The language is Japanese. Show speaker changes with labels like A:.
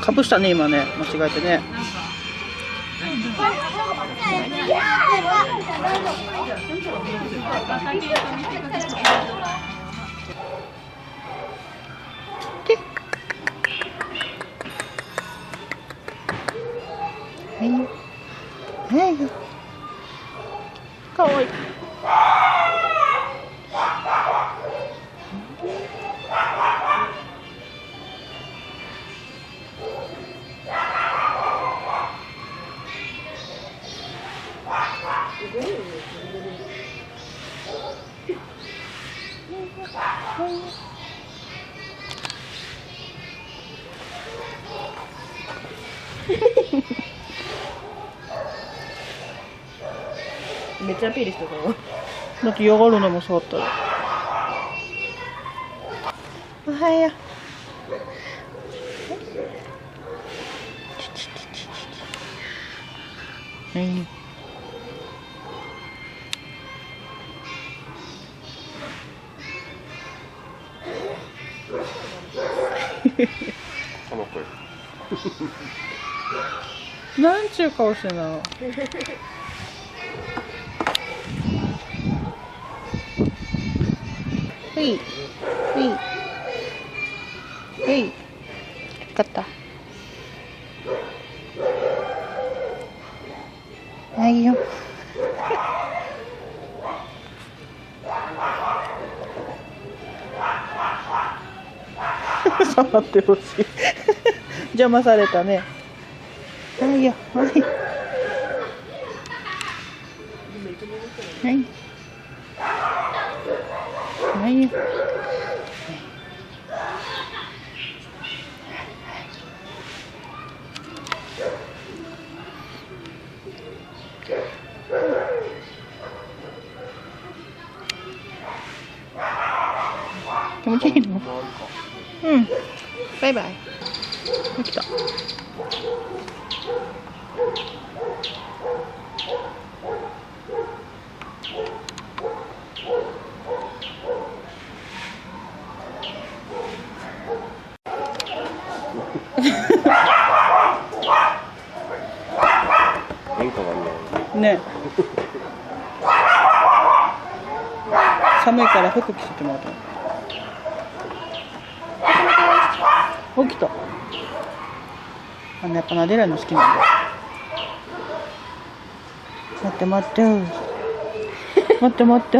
A: かぶしたね今ね、間違えてね。はいよ。かわいい。
B: めっちゃアピールしてたよ。
A: だって嫌がるのも触ったら。おはよう。はい。なんちゅう顔してんの。ほいほいほい。勝った。はいよ。触ってほしい。邪魔されたね。はいよ。はい。はい。はいよ。気持ちいいの？うん。バイバイ。起きた。ね。寒いから服着せてもらった。起きた。やっぱ撫でられるの好きなんだ。待って待って。待って待って。